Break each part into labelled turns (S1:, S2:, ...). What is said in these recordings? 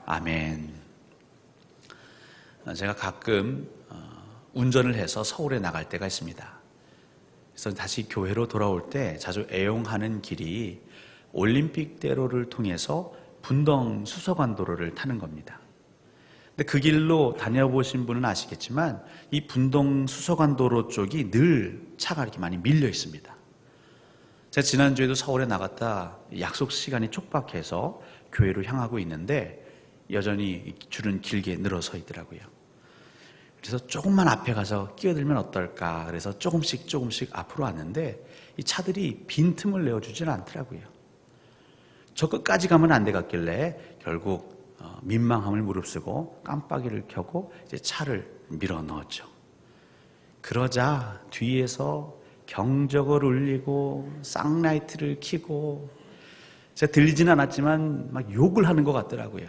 S1: 아멘. 제가 가끔 운전을 해서 서울에 나갈 때가 있습니다. 그래서 다시 교회로 돌아올 때 자주 애용하는 길이 올림픽대로를 통해서 분당 수서관도로를 타는 겁니다. 근데 그 길로 다녀보신 분은 아시겠지만 이 분당 수서관도로 쪽이 늘 차가 이렇게 많이 밀려 있습니다. 제가 지난주에도 서울에 나갔다 약속 시간이 촉박해서 교회로 향하고 있는데 여전히 줄은 길게 늘어서 있더라고요. 그래서 조금만 앞에 가서 끼어들면 어떨까 그래서 조금씩 앞으로 왔는데 이 차들이 빈틈을 내어주질 않더라고요. 저 끝까지 가면 안 되겠길래 결국 민망함을 무릅쓰고 깜빡이를 켜고 이제 차를 밀어 넣었죠. 그러자 뒤에서 경적을 울리고 쌍라이트를 켜고 제가 들리지는 않았지만 막 욕을 하는 것 같더라고요.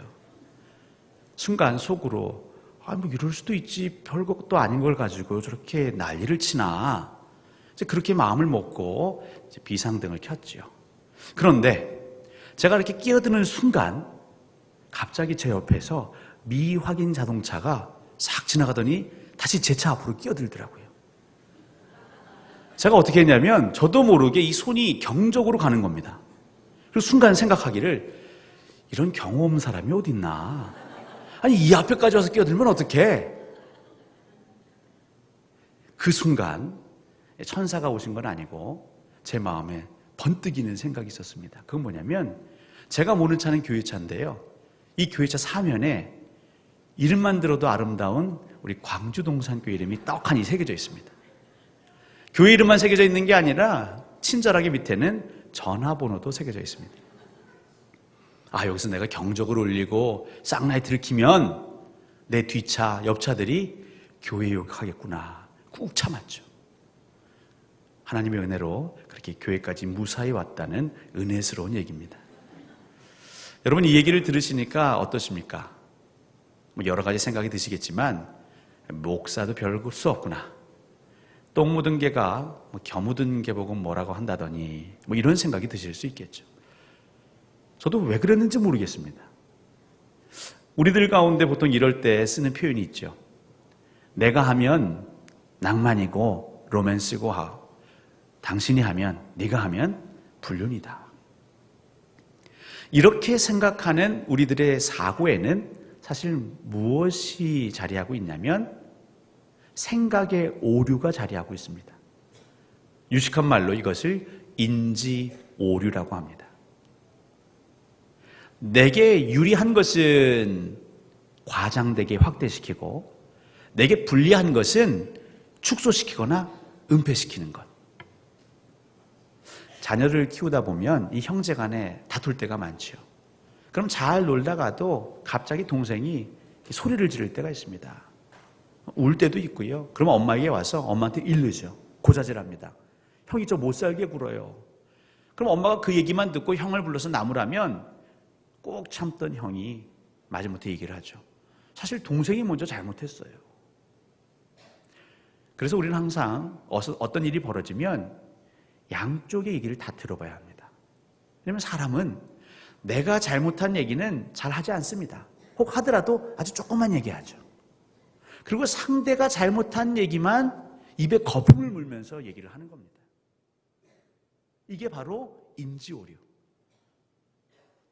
S1: 순간 속으로 뭐 이럴 수도 있지 별것도 아닌 걸 가지고 저렇게 난리를 치나 이제 그렇게 마음을 먹고 이제 비상등을 켰죠. 그런데 제가 이렇게 끼어드는 순간 갑자기 제 옆에서 미확인 자동차가 싹 지나가더니 다시 제 차 앞으로 끼어들더라고요. 제가 어떻게 했냐면 저도 모르게 이 손이 경적으로 가는 겁니다. 그리고 순간 생각하기를 이런 경험 사람이 어딨나. 아니 이 앞에까지 와서 끼어들면 어떡해. 그 순간 천사가 오신 건 아니고 제 마음에 번뜩이는 생각이 있었습니다. 그건 뭐냐면 제가 모르는 차는 교회차인데요. 이 교회차 사면에 이름만 들어도 아름다운 우리 광주동산교회 이름이 떡하니 새겨져 있습니다. 교회 이름만 새겨져 있는 게 아니라 친절하게 밑에는 전화번호도 새겨져 있습니다. 여기서 내가 경적을 울리고 쌍라이트를 켜면 내 뒤차, 옆차들이 교회 욕하겠구나. 꾹 참았죠. 하나님의 은혜로 그렇게 교회까지 무사히 왔다는 은혜스러운 얘기입니다. 여러분 이 얘기를 들으시니까 어떠십니까? 여러 가지 생각이 드시겠지만 목사도 별 수 없구나. 똥 묻은 개가 겨 묻은 개 보고 뭐라고 한다더니 이런 생각이 드실 수 있겠죠. 저도 왜 그랬는지 모르겠습니다. 우리들 가운데 보통 이럴 때 쓰는 표현이 있죠. 내가 하면 낭만이고 로맨스고 당신이 하면 네가 하면 불륜이다. 이렇게 생각하는 우리들의 사고에는 사실 무엇이 자리하고 있냐면 생각의 오류가 자리하고 있습니다. 유식한 말로 이것을 인지오류라고 합니다. 내게 유리한 것은 과장되게 확대시키고 내게 불리한 것은 축소시키거나 은폐시키는 것. 자녀를 키우다 보면 이 형제 간에 다툴 때가 많죠. 그럼 잘 놀다가도 갑자기 동생이 소리를 지를 때가 있습니다. 울 때도 있고요. 그러면 엄마에게 와서 엄마한테 일르죠. 고자질합니다. 형이 저 못 살게 굴어요. 그럼 엄마가 그 얘기만 듣고 형을 불러서 나무라면 꼭 참던 형이 마지못해 얘기를 하죠. 사실 동생이 먼저 잘못했어요. 그래서 우리는 항상 어떤 일이 벌어지면 양쪽의 얘기를 다 들어봐야 합니다. 왜냐하면 사람은 내가 잘못한 얘기는 잘 하지 않습니다. 혹 하더라도 아주 조금만 얘기하죠. 그리고 상대가 잘못한 얘기만 입에 거품을 물면서 얘기를 하는 겁니다. 이게 바로 인지오류.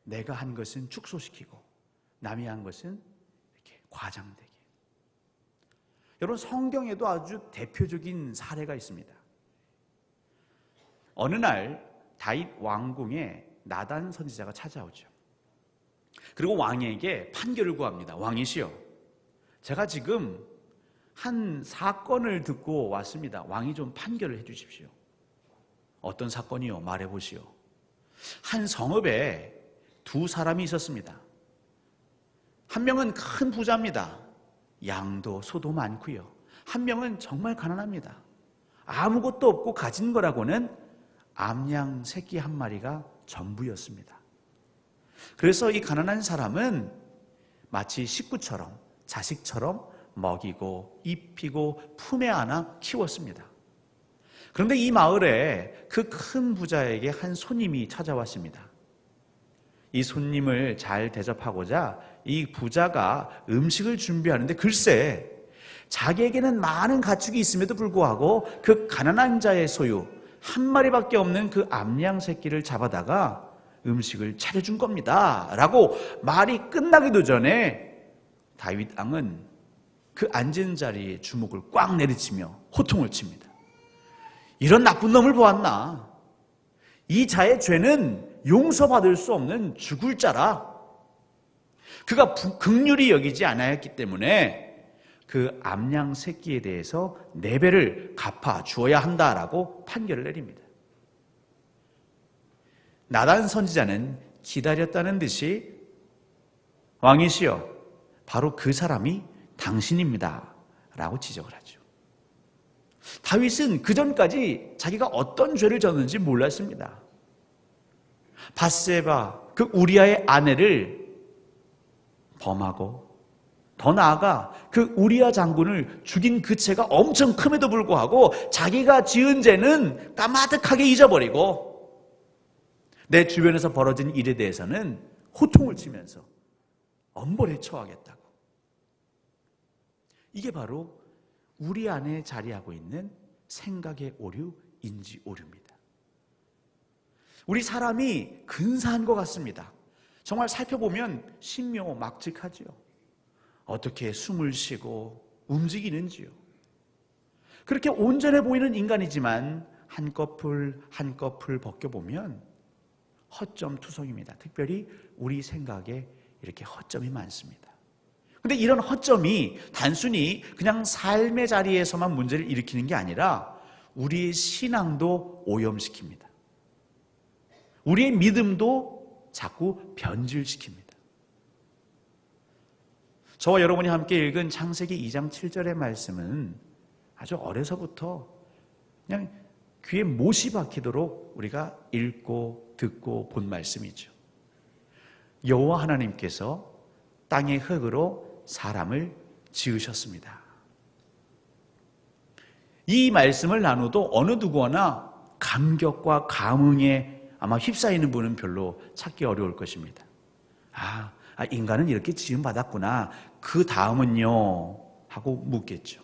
S1: 내가 한 것은 축소시키고 남이 한 것은 이렇게 과장되게. 여러분 성경에도 아주 대표적인 사례가 있습니다. 어느 날 다윗 왕궁에 나단 선지자가 찾아오죠. 그리고 왕에게 판결을 구합니다. 왕이시여, 제가 지금 한 사건을 듣고 왔습니다. 왕이 좀 판결을 해 주십시오. 어떤 사건이요? 말해보시오. 한 성읍에 두 사람이 있었습니다. 한 명은 큰 부자입니다. 양도 소도 많고요. 한 명은 정말 가난합니다. 아무것도 없고 가진 거라고는 암양 새끼 한 마리가 전부였습니다. 그래서 이 가난한 사람은 마치 식구처럼 자식처럼 먹이고 입히고 품에 안아 키웠습니다. 그런데 이 마을에 그 큰 부자에게 한 손님이 찾아왔습니다. 이 손님을 잘 대접하고자 이 부자가 음식을 준비하는데 글쎄 자기에게는 많은 가축이 있음에도 불구하고 그 가난한 자의 소유 한 마리밖에 없는 그 암양 새끼를 잡아다가 음식을 차려준 겁니다 라고 말이 끝나기도 전에 다윗 왕은 그 앉은 자리에 주먹을 꽉 내리치며 호통을 칩니다. 이런 나쁜 놈을 보았나? 이 자의 죄는 용서받을 수 없는 죽을 자라. 그가 긍휼히 여기지 않았기 때문에 그 암양 새끼에 대해서 4배를 갚아 주어야 한다라고 판결을 내립니다. 나단 선지자는 기다렸다는 듯이 왕이시여 바로 그 사람이 당신입니다 라고 지적을 하죠. 다윗은 그전까지 자기가 어떤 죄를 졌는지 몰랐습니다. 밧세바 그 우리아의 아내를 범하고 더 나아가 그 우리아 장군을 죽인 그 죄가 엄청 큼에도 불구하고 자기가 지은 죄는 까마득하게 잊어버리고 내 주변에서 벌어진 일에 대해서는 호통을 치면서 엄벌에 처하겠다고. 이게 바로 우리 안에 자리하고 있는 생각의 오류, 인지 오류입니다. 우리 사람이 근사한 것 같습니다. 정말 살펴보면 신묘막측하지요. 어떻게 숨을 쉬고 움직이는지요. 그렇게 온전해 보이는 인간이지만 한꺼풀 한꺼풀 벗겨보면 허점투성입니다. 특별히 우리 생각에 이렇게 허점이 많습니다. 근데 이런 허점이 단순히 그냥 삶의 자리에서만 문제를 일으키는 게 아니라 우리의 신앙도 오염시킵니다. 우리의 믿음도 자꾸 변질시킵니다. 저와 여러분이 함께 읽은 창세기 2장 7절의 말씀은 아주 어려서부터 그냥 귀에 못이 박히도록 우리가 읽고 듣고 본 말씀이죠. 여호와 하나님께서 땅의 흙으로 사람을 지으셨습니다. 이 말씀을 나누도 어느 누구나 감격과 감흥에 아마 휩싸이는 분은 별로 찾기 어려울 것입니다. 인간은 이렇게 지음받았구나. 그 다음은요? 하고 묻겠죠.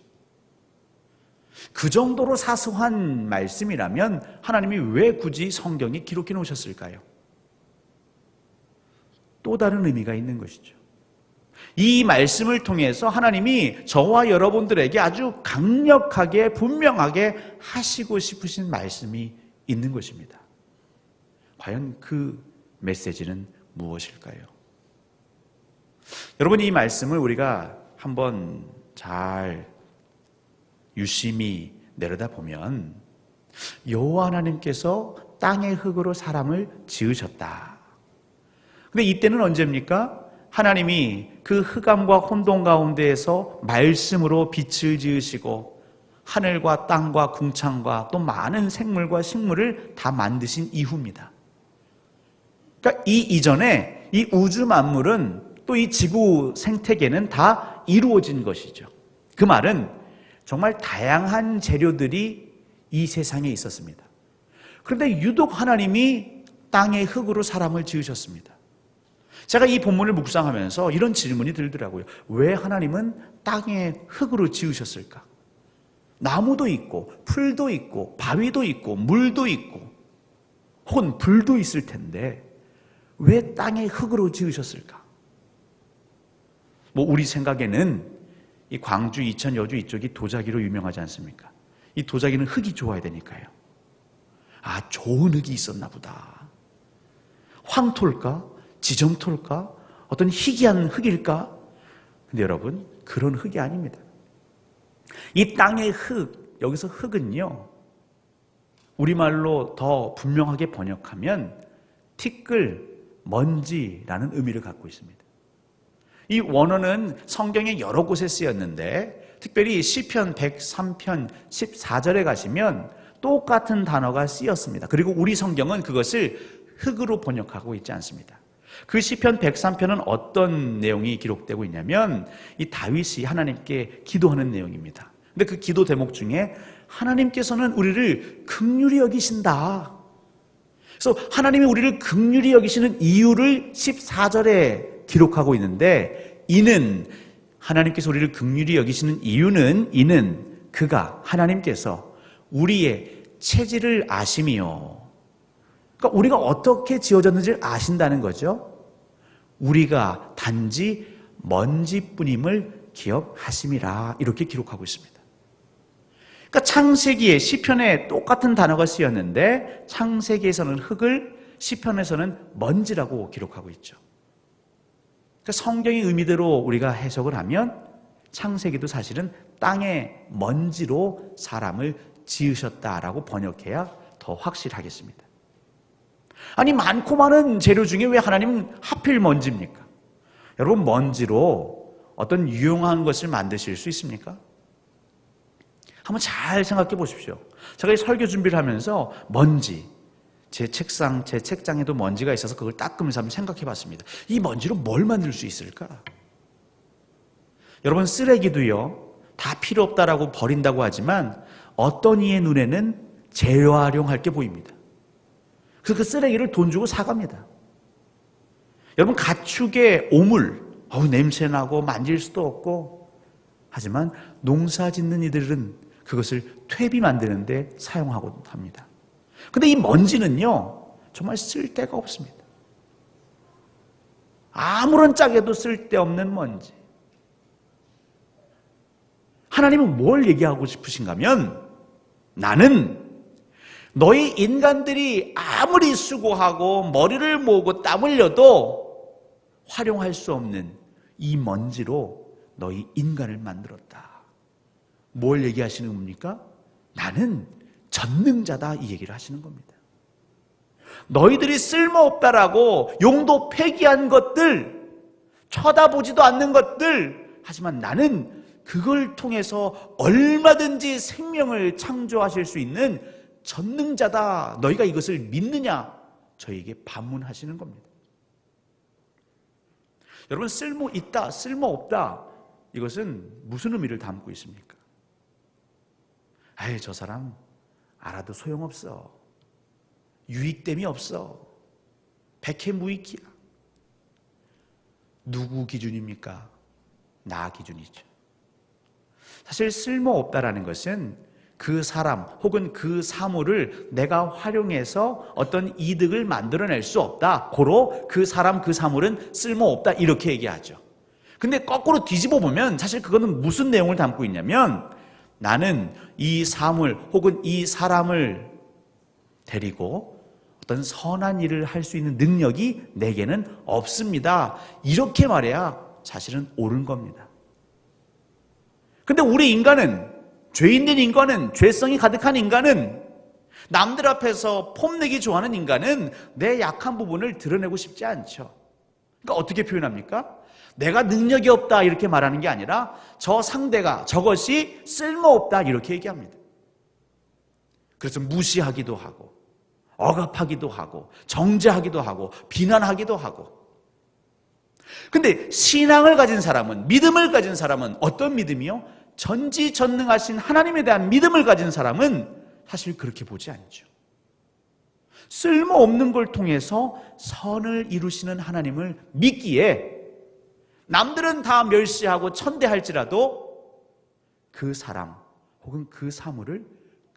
S1: 그 정도로 사소한 말씀이라면 하나님이 왜 굳이 성경에 기록해 놓으셨을까요? 또 다른 의미가 있는 것이죠. 이 말씀을 통해서 하나님이 저와 여러분들에게 아주 강력하게 분명하게 하시고 싶으신 말씀이 있는 것입니다. 과연 그 메시지는 무엇일까요? 여러분, 이 말씀을 우리가 한번 잘 유심히 내려다보면 여호와 하나님께서 땅의 흙으로 사람을 지으셨다. 근데 이때는 언제입니까? 하나님이 그 흑암과 혼돈 가운데에서 말씀으로 빛을 지으시고 하늘과 땅과 궁창과 또 많은 생물과 식물을 다 만드신 이후입니다. 그러니까 이 이전에 이 우주 만물은 또 이 지구 생태계는 다 이루어진 것이죠. 그 말은 정말 다양한 재료들이 이 세상에 있었습니다. 그런데 유독 하나님이 땅의 흙으로 사람을 지으셨습니다. 제가 이 본문을 묵상하면서 이런 질문이 들더라고요. 왜 하나님은 땅의 흙으로 지으셨을까? 나무도 있고 풀도 있고 바위도 있고 물도 있고 혹은 불도 있을 텐데 왜 땅의 흙으로 지으셨을까? 우리 생각에는 이 광주, 이천, 여주 이쪽이 도자기로 유명하지 않습니까? 이 도자기는 흙이 좋아야 되니까요. 좋은 흙이 있었나 보다. 황토일까? 지정토일까? 어떤 희귀한 흙일까? 근데 여러분, 그런 흙이 아닙니다. 이 땅의 흙, 여기서 흙은요, 우리말로 더 분명하게 번역하면 티끌, 먼지라는 의미를 갖고 있습니다. 이 원어는 성경에 여러 곳에 쓰였는데 특별히 시편 103편 14절에 가시면 똑같은 단어가 쓰였습니다. 그리고 우리 성경은 그것을 흙으로 번역하고 있지 않습니다. 그 시편 103편은 어떤 내용이 기록되고 있냐면 이 다윗이 하나님께 기도하는 내용입니다. 근데 그 기도 대목 중에 하나님께서는 우리를 긍휼히 여기신다. 그래서 하나님이 우리를 긍휼히 여기시는 이유를 14절에 기록하고 있는데, 하나님께서 우리를 긍휼히 여기시는 이유는 그가, 하나님께서 우리의 체질을 아심이요. 그러니까 우리가 어떻게 지어졌는지를 아신다는 거죠. 우리가 단지 먼지뿐임을 기억하심이라, 이렇게 기록하고 있습니다. 그러니까 창세기에, 시편에 똑같은 단어가 쓰였는데 창세기에서는 흙을, 시편에서는 먼지라고 기록하고 있죠. 그러니까 성경의 의미대로 우리가 해석을 하면 창세기도 사실은 땅의 먼지로 사람을 지으셨다라고 번역해야 더 확실하겠습니다. 아니, 많고 많은 재료 중에 왜 하나님은 하필 먼지입니까? 여러분, 먼지로 어떤 유용한 것을 만드실 수 있습니까? 한번 잘 생각해 보십시오. 제가 이 설교 준비를 하면서 먼지, 제 책장에도 먼지가 있어서 그걸 닦으면서 한번 생각해 봤습니다. 이 먼지로 뭘 만들 수 있을까? 여러분, 쓰레기도요, 다 필요 없다라고 버린다고 하지만 어떤 이의 눈에는 재활용할 게 보입니다. 그래서 그 쓰레기를 돈 주고 사갑니다. 여러분, 가축의 오물, 냄새나고 만질 수도 없고, 하지만 농사 짓는 이들은 그것을 퇴비 만드는데 사용하곤 합니다. 근데 이 먼지는요, 정말 쓸데가 없습니다. 아무런 짝에도 쓸데없는 먼지. 하나님은 뭘 얘기하고 싶으신가 하면, 나는 너희 인간들이 아무리 수고하고 머리를 모으고 땀 흘려도 활용할 수 없는 이 먼지로 너희 인간을 만들었다. 뭘 얘기하시는 겁니까? 나는 전능자다, 이 얘기를 하시는 겁니다. 너희들이 쓸모없다라고 용도 폐기한 것들, 쳐다보지도 않는 것들, 하지만 나는 그걸 통해서 얼마든지 생명을 창조하실 수 있는 전능자다. 너희가 이것을 믿느냐? 저에게 반문하시는 겁니다. 여러분, 쓸모 있다, 쓸모 없다, 이것은 무슨 의미를 담고 있습니까? 저 사람 알아도 소용없어. 유익됨이 없어. 백해무익이야. 누구 기준입니까? 나 기준이죠. 사실 쓸모없다라는 것은 그 사람 혹은 그 사물을 내가 활용해서 어떤 이득을 만들어낼 수 없다. 고로 그 사람, 그 사물은 쓸모없다, 이렇게 얘기하죠. 근데 거꾸로 뒤집어 보면 사실 그거는 무슨 내용을 담고 있냐면, 나는 이 사물 혹은 이 사람을 데리고 어떤 선한 일을 할 수 있는 능력이 내게는 없습니다. 이렇게 말해야 사실은 옳은 겁니다. 근데 우리 인간은, 죄인된 인간은, 죄성이 가득한 인간은, 남들 앞에서 폼내기 좋아하는 인간은 내 약한 부분을 드러내고 싶지 않죠. 그러니까 어떻게 표현합니까? 내가 능력이 없다, 이렇게 말하는 게 아니라 저 상대가, 저것이 쓸모없다, 이렇게 얘기합니다. 그래서 무시하기도 하고, 억압하기도 하고, 정죄하기도 하고, 비난하기도 하고. 근데 신앙을 가진 사람은, 믿음을 가진 사람은 어떤 믿음이요? 전지전능하신 하나님에 대한 믿음을 가진 사람은 사실 그렇게 보지 않죠. 쓸모없는 걸 통해서 선을 이루시는 하나님을 믿기에 남들은 다 멸시하고 천대할지라도 그 사람 혹은 그 사물을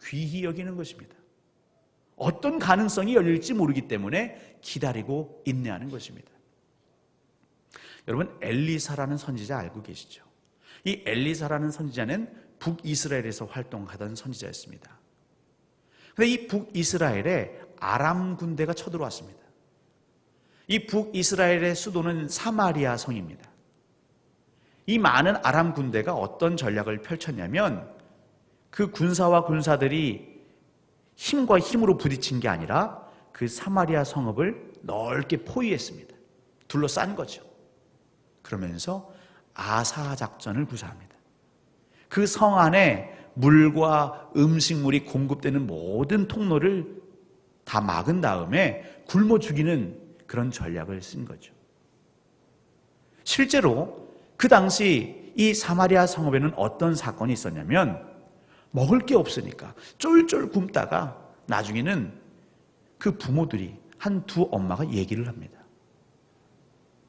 S1: 귀히 여기는 것입니다. 어떤 가능성이 열릴지 모르기 때문에 기다리고 인내하는 것입니다. 여러분, 엘리사라는 선지자 알고 계시죠? 이 엘리사라는 선지자는 북이스라엘에서 활동하던 선지자였습니다. 그런데 이 북이스라엘에 아람 군대가 쳐들어왔습니다. 이 북이스라엘의 수도는 사마리아 성입니다. 이 많은 아람 군대가 어떤 전략을 펼쳤냐면, 그 군사와 군사들이 힘과 힘으로 부딪힌 게 아니라 그 사마리아 성읍을 넓게 포위했습니다. 둘러싼 거죠. 그러면서 아사 작전을 구사합니다. 그 성 안에 물과 음식물이 공급되는 모든 통로를 다 막은 다음에 굶어 죽이는 그런 전략을 쓴 거죠. 실제로 그 당시 이 사마리아 성읍에는 어떤 사건이 있었냐면, 먹을 게 없으니까 쫄쫄 굶다가 나중에는 그 부모들이 한 두 엄마가 얘기를 합니다.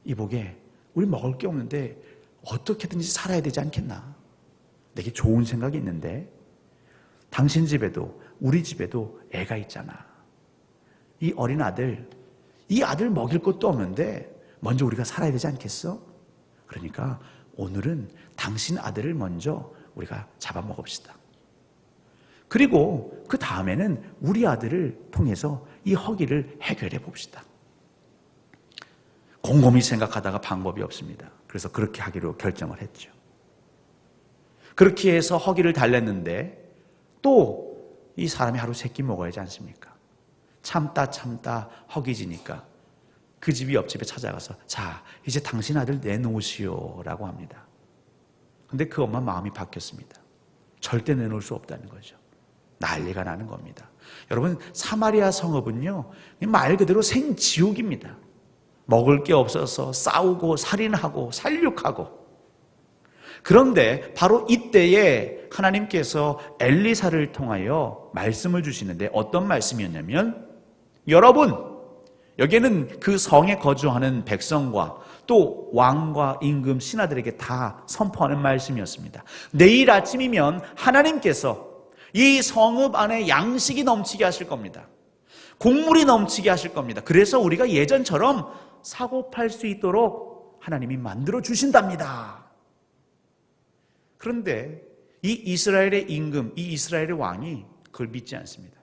S1: 이보게, 우리 먹을 게 없는데 어떻게든지 살아야 되지 않겠나? 내게 좋은 생각이 있는데, 당신 집에도 우리 집에도 애가 있잖아. 이 어린 아들, 이 아들 먹일 것도 없는데 먼저 우리가 살아야 되지 않겠어? 그러니까 오늘은 당신 아들을 먼저 우리가 잡아먹읍시다. 그리고 그 다음에는 우리 아들을 통해서 이 허기를 해결해 봅시다. 곰곰이 생각하다가 방법이 없습니다. 그래서 그렇게 하기로 결정을 했죠. 그렇게 해서 허기를 달랬는데 또 이 사람이 하루 세 끼 먹어야지 않습니까? 참다 허기지니까 그 집이 옆집에 찾아가서, 자, 이제 당신 아들 내놓으시오 라고 합니다. 근데 그 엄마 마음이 바뀌었습니다. 절대 내놓을 수 없다는 거죠. 난리가 나는 겁니다. 여러분, 사마리아 성읍은요, 말 그대로 생지옥입니다. 먹을 게 없어서 싸우고 살인하고 살육하고. 그런데 바로 이때에 하나님께서 엘리사를 통하여 말씀을 주시는데, 어떤 말씀이었냐면, 여러분, 여기에는 그 성에 거주하는 백성과 또 왕과 임금 신하들에게 다 선포하는 말씀이었습니다. 내일 아침이면 하나님께서 이 성읍 안에 양식이 넘치게 하실 겁니다. 곡물이 넘치게 하실 겁니다. 그래서 우리가 예전처럼 사고 팔 수 있도록 하나님이 만들어 주신답니다. 그런데 이 이스라엘의 임금, 이 이스라엘의 왕이 그걸 믿지 않습니다.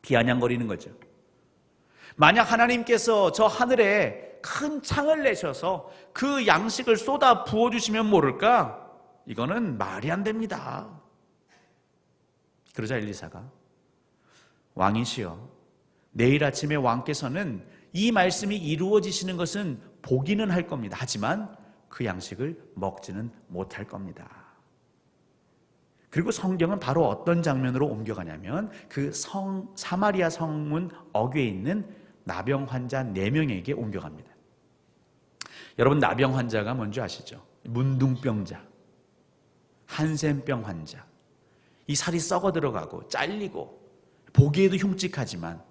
S1: 비아냥거리는 거죠. 만약 하나님께서 저 하늘에 큰 창을 내셔서 그 양식을 쏟아 부어주시면 모를까? 이거는 말이 안 됩니다. 그러자 엘리사가, 왕이시여, 내일 아침에 왕께서는 이 말씀이 이루어지시는 것은 보기는 할 겁니다. 하지만 그 양식을 먹지는 못할 겁니다. 그리고 성경은 바로 어떤 장면으로 옮겨가냐면, 그 사마리아 성문 어귀에 있는 나병 환자 4명에게 옮겨갑니다. 여러분, 나병 환자가 뭔지 아시죠? 문둥병자, 한센병 환자. 이 살이 썩어 들어가고 잘리고 보기에도 흉측하지만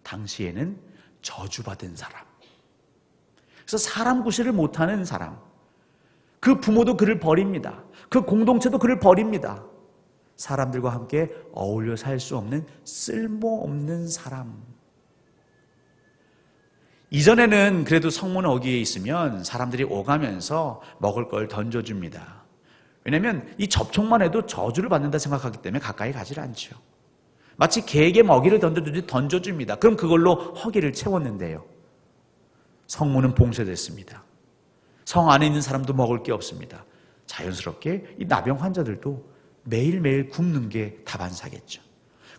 S1: 당시에는 저주받은 사람. 그래서 사람 구실을 못하는 사람. 그 부모도 그를 버립니다. 그 공동체도 그를 버립니다. 사람들과 함께 어울려 살 수 없는 쓸모없는 사람. 이전에는 그래도 성문 어귀에 있으면 사람들이 오가면서 먹을 걸 던져줍니다. 왜냐하면 이 접촉만 해도 저주를 받는다 생각하기 때문에 가까이 가지 않죠. 마치 개에게 먹이를 던져주듯이 던져줍니다. 그럼 그걸로 허기를 채웠는데요, 성문은 봉쇄됐습니다. 성 안에 있는 사람도 먹을 게 없습니다. 자연스럽게 이 나병 환자들도 매일매일 굶는 게 다반사겠죠.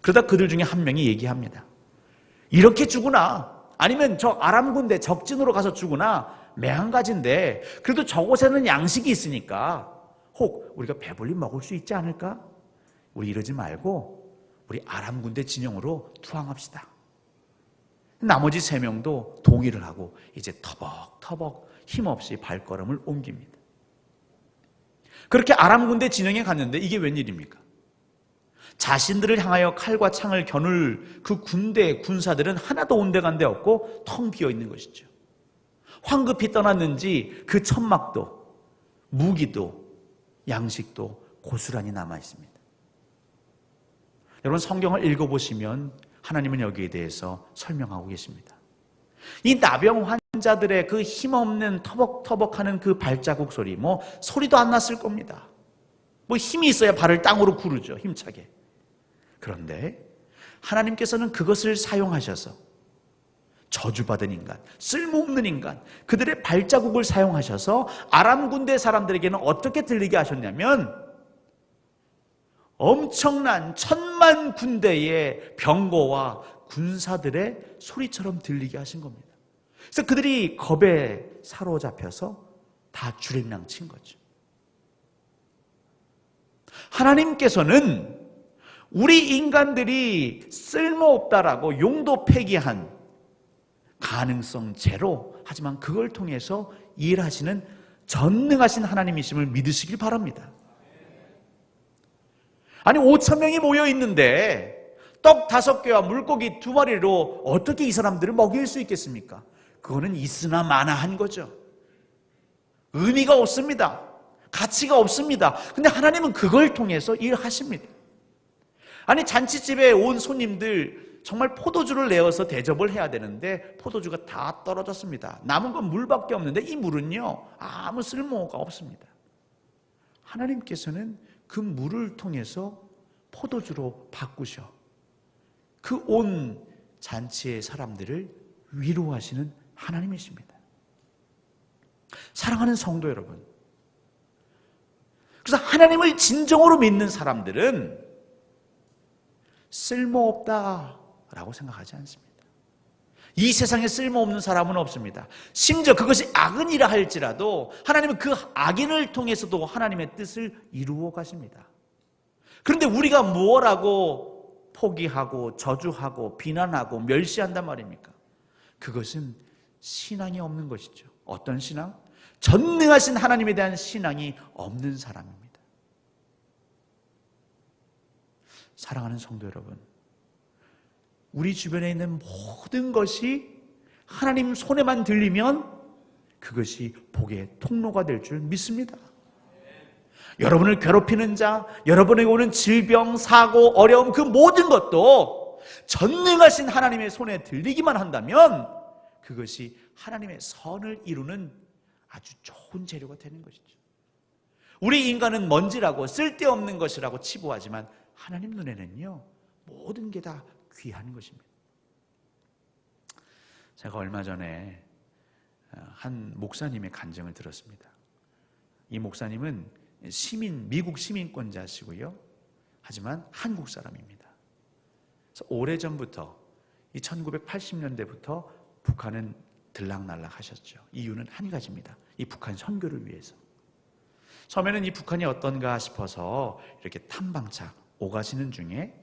S1: 그러다 그들 중에 한 명이 얘기합니다. 이렇게 죽으나, 아니면 저 아람 군대 적진으로 가서 죽으나 매한가지인데 그래도 저곳에는 양식이 있으니까 혹 우리가 배불리 먹을 수 있지 않을까? 우리 이러지 말고 우리 아람 군대 진영으로 투항합시다. 나머지 3명도 동의를 하고 이제 터벅터벅 힘없이 발걸음을 옮깁니다. 그렇게 아람 군대 진영에 갔는데 이게 웬일입니까? 자신들을 향하여 칼과 창을 겨눌 그 군대 군사들은 하나도 온데간데 없고 텅 비어 있는 것이죠. 황급히 떠났는지 그 천막도 무기도 양식도 고스란히 남아 있습니다. 여러분, 성경을 읽어보시면 하나님은 여기에 대해서 설명하고 계십니다. 이 나병 환자들의 그 힘없는 터벅터벅하는 그 발자국 소리, 소리도 안 났을 겁니다. 힘이 있어야 발을 땅으로 구르죠, 힘차게. 그런데 하나님께서는 그것을 사용하셔서 저주받은 인간, 쓸모없는 인간, 그들의 발자국을 사용하셔서 아람 군대 사람들에게는 어떻게 들리게 하셨냐면, 엄청난 1000만 군대의 병거와 군사들의 소리처럼 들리게 하신 겁니다. 그래서 그들이 겁에 사로잡혀서 다 주랭랑 친 거죠. 하나님께서는 우리 인간들이 쓸모없다라고 용도 폐기한 가능성 제로, 하지만 그걸 통해서 일하시는 전능하신 하나님이심을 믿으시길 바랍니다. 아니, 5,000명이 모여 있는데 떡 5개와 물고기 2마리로 어떻게 이 사람들을 먹일 수 있겠습니까? 그거는 있으나 마나한 거죠. 의미가 없습니다. 가치가 없습니다. 근데 하나님은 그걸 통해서 일하십니다. 아니, 잔치집에 온 손님들 정말 포도주를 내어서 대접을 해야 되는데 포도주가 다 떨어졌습니다. 남은 건 물밖에 없는데 이 물은요, 아무 쓸모가 없습니다. 하나님께서는 그 물을 통해서 포도주로 바꾸셔 그 온 잔치의 사람들을 위로하시는 하나님이십니다. 사랑하는 성도 여러분, 그래서 하나님을 진정으로 믿는 사람들은 쓸모없다라고 생각하지 않습니다. 이 세상에 쓸모없는 사람은 없습니다. 심지어 그것이 악은이라 할지라도 하나님은 그 악인을 통해서도 하나님의 뜻을 이루어 가십니다. 그런데 우리가 무엇하고 포기하고 저주하고 비난하고 멸시한단 말입니까? 그것은 신앙이 없는 것이죠. 어떤 신앙? 전능하신 하나님에 대한 신앙이 없는 사람입니다. 사랑하는 성도 여러분, 우리 주변에 있는 모든 것이 하나님 손에만 들리면 그것이 복의 통로가 될 줄 믿습니다. 여러분을 괴롭히는 자, 여러분에게 오는 질병, 사고, 어려움, 그 모든 것도 전능하신 하나님의 손에 들리기만 한다면 그것이 하나님의 선을 이루는 아주 좋은 재료가 되는 것이죠. 우리 인간은 먼지라고 쓸데없는 것이라고 치부하지만 하나님 눈에는요, 모든 게 다 귀한 것입니다. 제가 얼마 전에 한 목사님의 간증을 들었습니다. 이 목사님은 미국 시민권자시고요, 하지만 한국 사람입니다. 그래서 오래전부터, 이 1980년대부터 북한은 들락날락 하셨죠. 이유는 한 가지입니다. 이 북한 선교를 위해서. 처음에는 이 북한이 어떤가 싶어서 이렇게 탐방차 오가시는 중에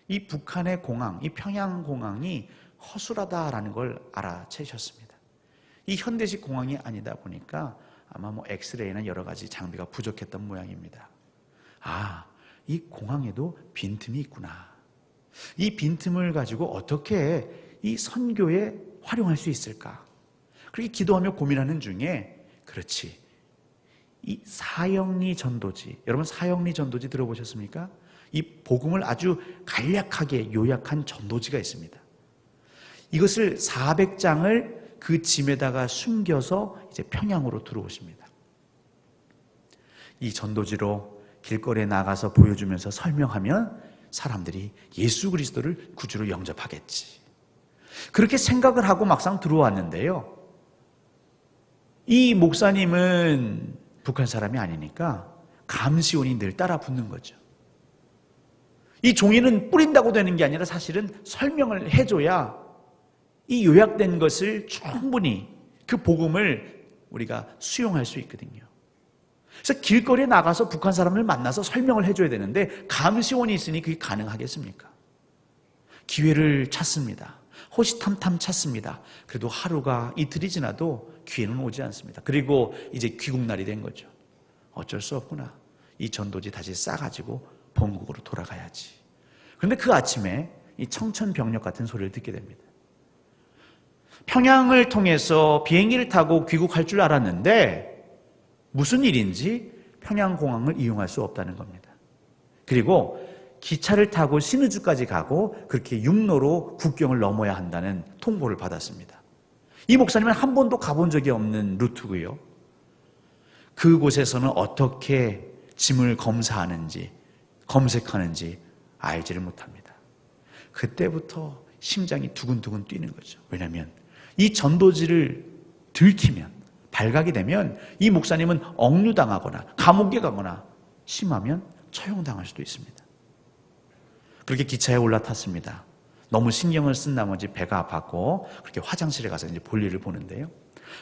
S1: 이 북한의 공항, 이 평양공항이 허술하다라는 걸 알아채셨습니다. 이 현대식 공항이 아니다 보니까 아마 엑스레이나 여러 가지 장비가 부족했던 모양입니다. 아, 이 공항에도 빈틈이 있구나. 이 빈틈을 가지고 어떻게 이 선교에 활용할 수 있을까? 그렇게 기도하며 고민하는 중에, 그렇지, 이 사형리 전도지, 여러분 사형리 전도지 들어보셨습니까? 이 복음을 아주 간략하게 요약한 전도지가 있습니다. 이것을 400장을 그 짐에다가 숨겨서 이제 평양으로 들어오십니다. 이 전도지로 길거리에 나가서 보여주면서 설명하면 사람들이 예수 그리스도를 구주로 영접하겠지. 그렇게 생각을 하고 막상 들어왔는데요, 이 목사님은 북한 사람이 아니니까 감시원이 늘 따라 붙는 거죠. 이 종이는 뿌린다고 되는 게 아니라 사실은 설명을 해줘야 이 요약된 것을 충분히 그 복음을 우리가 수용할 수 있거든요. 그래서 길거리에 나가서 북한 사람을 만나서 설명을 해줘야 되는데 감시원이 있으니 그게 가능하겠습니까? 기회를 찾습니다. 호시탐탐 찾습니다. 그래도 하루가 이틀이 지나도 기회는 오지 않습니다. 그리고 이제 귀국날이 된 거죠. 어쩔 수 없구나. 이 전도지 다시 싸가지고 본국으로 돌아가야지. 그런데 그 아침에 이 청천벽력 같은 소리를 듣게 됩니다. 평양을 통해서 비행기를 타고 귀국할 줄 알았는데 무슨 일인지 평양공항을 이용할 수 없다는 겁니다. 그리고 기차를 타고 신의주까지 가고 그렇게 육로로 국경을 넘어야 한다는 통보를 받았습니다. 이 목사님은 한 번도 가본 적이 없는 루트고요. 그곳에서는 어떻게 짐을 검사하는지, 검색하는지 알지를 못합니다. 그때부터 심장이 두근두근 뛰는 거죠. 왜냐하면 이 전도지를 들키면, 발각이 되면 이 목사님은 억류당하거나 감옥에 가거나 심하면 처형당할 수도 있습니다. 그렇게 기차에 올라탔습니다. 너무 신경을 쓴 나머지 배가 아팠고 그렇게 화장실에 가서 이제 볼일을 보는데요.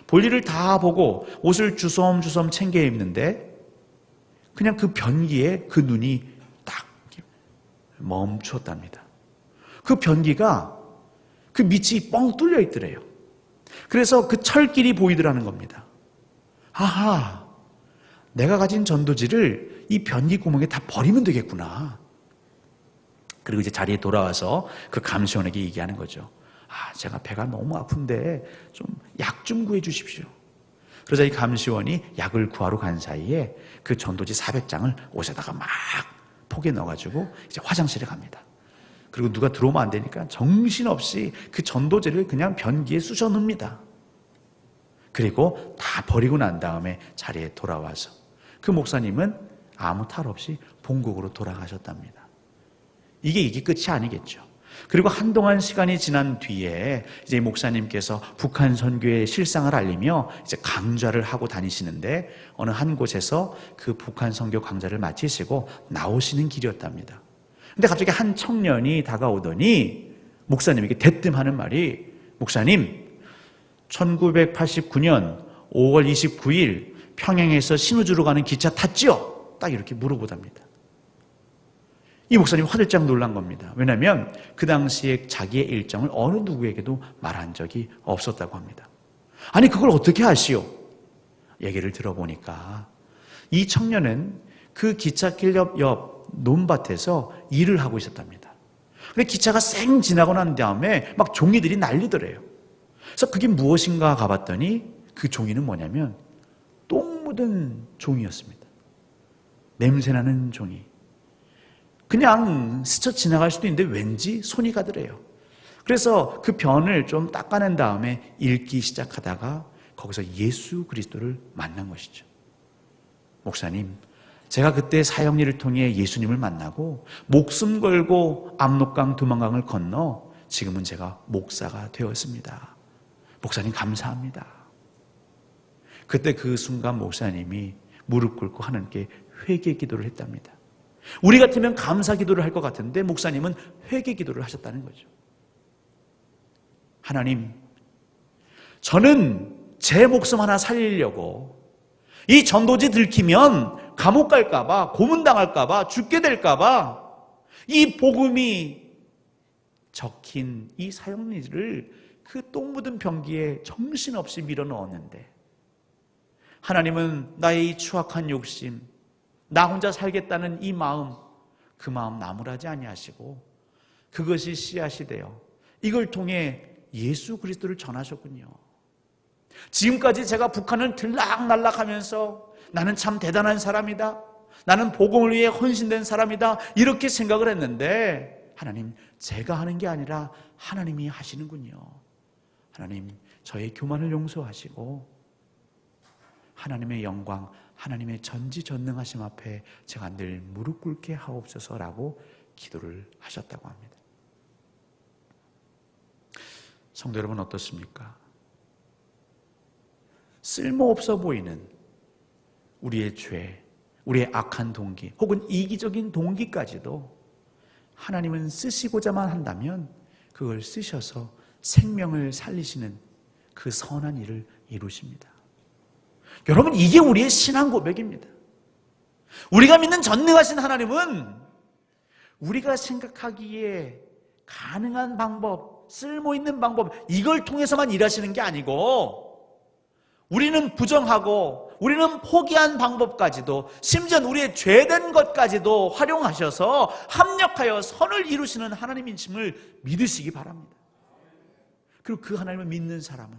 S1: 볼일을 다 보고 옷을 주섬주섬 챙겨 입는데 그냥 그 변기에 그 눈이 딱 멈췄답니다. 그 변기가 그 밑이 뻥 뚫려 있더래요. 그래서 그 철길이 보이더라는 겁니다. 아하, 내가 가진 전도지를 이 변기 구멍에 다 버리면 되겠구나. 그리고 이제 자리에 돌아와서 그 감시원에게 얘기하는 거죠. 제가 배가 너무 아픈데 좀 약 좀 구해 주십시오. 그러자 이 감시원이 약을 구하러 간 사이에 그 전도지 400장을 옷에다가 막 포개 넣어가지고 이제 화장실에 갑니다. 그리고 누가 들어오면 안 되니까 정신없이 그 전도제를 그냥 변기에 쑤셔 넣습니다. 그리고 다 버리고 난 다음에 자리에 돌아와서 그 목사님은 아무 탈 없이 본국으로 돌아가셨답니다. 이게 끝이 아니겠죠. 그리고 한동안 시간이 지난 뒤에 이제 목사님께서 북한 선교의 실상을 알리며 이제 강좌를 하고 다니시는데 어느 한 곳에서 그 북한 선교 강좌를 마치시고 나오시는 길이었답니다. 근데 갑자기 한 청년이 다가오더니 목사님에게 대뜸하는 말이, 목사님, 1989년 5월 29일 평양에서 신우주로 가는 기차 탔죠? 딱 이렇게 물어보답니다. 이 목사님 화들짝 놀란 겁니다. 왜냐하면 그 당시에 자기의 일정을 어느 누구에게도 말한 적이 없었다고 합니다. 아니 그걸 어떻게 아시오? 얘기를 들어보니까 이 청년은 그 기찻길 옆 논밭에서 일을 하고 있었답니다. 근데 기차가 쌩 지나고 난 다음에 막 종이들이 난리더래요. 그래서 그게 무엇인가 가봤더니 그 종이는 뭐냐면 똥 묻은 종이였습니다. 냄새나는 종이. 그냥 스쳐 지나갈 수도 있는데 왠지 손이 가더래요. 그래서 그 변을 좀 닦아낸 다음에 읽기 시작하다가 거기서 예수 그리스도를 만난 것이죠. 목사님, 제가 그때 사형리를 통해 예수님을 만나고 목숨 걸고 압록강 두만강을 건너 지금은 제가 목사가 되었습니다. 목사님 감사합니다. 그때 그 순간 목사님이 무릎 꿇고 하나님께 회개 기도를 했답니다. 우리 같으면 감사 기도를 할 것 같은데 목사님은 회개 기도를 하셨다는 거죠. 하나님, 저는 제 목숨 하나 살리려고 이 전도지 들키면 감옥 갈까봐, 고문당할까봐, 죽게 될까봐 이 복음이 적힌 이 사형리를 그 똥 묻은 변기에 정신없이 밀어 넣었는데 하나님은 나의 이 추악한 욕심, 나 혼자 살겠다는 이 마음, 그 마음 나무라지 아니하시고 그것이 씨앗이 되어 이걸 통해 예수 그리스도를 전하셨군요. 지금까지 제가 북한을 들락날락하면서 나는 참 대단한 사람이다, 나는 복음을 위해 헌신된 사람이다 이렇게 생각을 했는데 하나님, 제가 하는 게 아니라 하나님이 하시는군요. 하나님, 저의 교만을 용서하시고 하나님의 영광, 하나님의 전지전능하심 앞에 제가 늘 무릎 꿇게 하옵소서라고 기도를 하셨다고 합니다. 성도 여러분 어떻습니까? 쓸모없어 보이는 우리의 죄, 우리의 악한 동기, 혹은 이기적인 동기까지도 하나님은 쓰시고자만 한다면 그걸 쓰셔서 생명을 살리시는 그 선한 일을 이루십니다. 여러분, 이게 우리의 신앙 고백입니다. 우리가 믿는 전능하신 하나님은 우리가 생각하기에 가능한 방법, 쓸모있는 방법, 이걸 통해서만 일하시는 게 아니고 우리는 부정하고 우리는 포기한 방법까지도, 심지어 우리의 죄된 것까지도 활용하셔서 합력하여 선을 이루시는 하나님이심을 믿으시기 바랍니다. 그리고 그 하나님을 믿는 사람은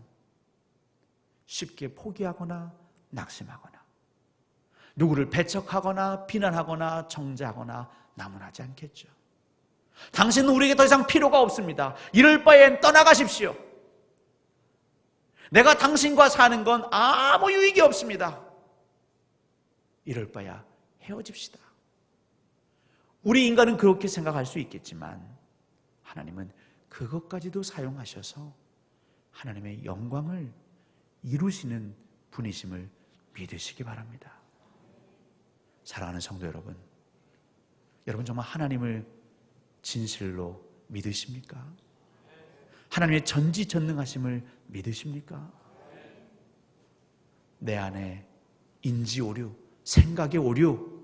S1: 쉽게 포기하거나 낙심하거나 누구를 배척하거나 비난하거나 정죄하거나 나무라지 않겠죠. 당신은 우리에게 더 이상 필요가 없습니다. 이럴 바엔 떠나가십시오. 내가 당신과 사는 건 아무 유익이 없습니다. 이럴 바야 헤어집시다. 우리 인간은 그렇게 생각할 수 있겠지만 하나님은 그것까지도 사용하셔서 하나님의 영광을 이루시는 분이심을 믿으시기 바랍니다. 사랑하는 성도 여러분, 여러분 정말 하나님을 진실로 믿으십니까? 하나님의 전지전능하심을 믿으십니까? 내 안에 인지 오류, 생각의 오류,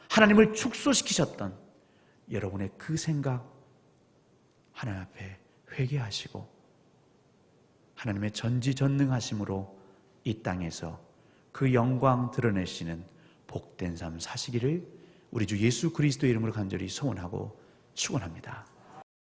S1: 하나님을 축소시키셨던 여러분의 그 생각 하나님 앞에 회개하시고 하나님의 전지전능하심으로 이 땅에서 그 영광 드러내시는 복된 삶 사시기를 우리 주 예수 그리스도의 이름으로 간절히 소원하고 축원합니다.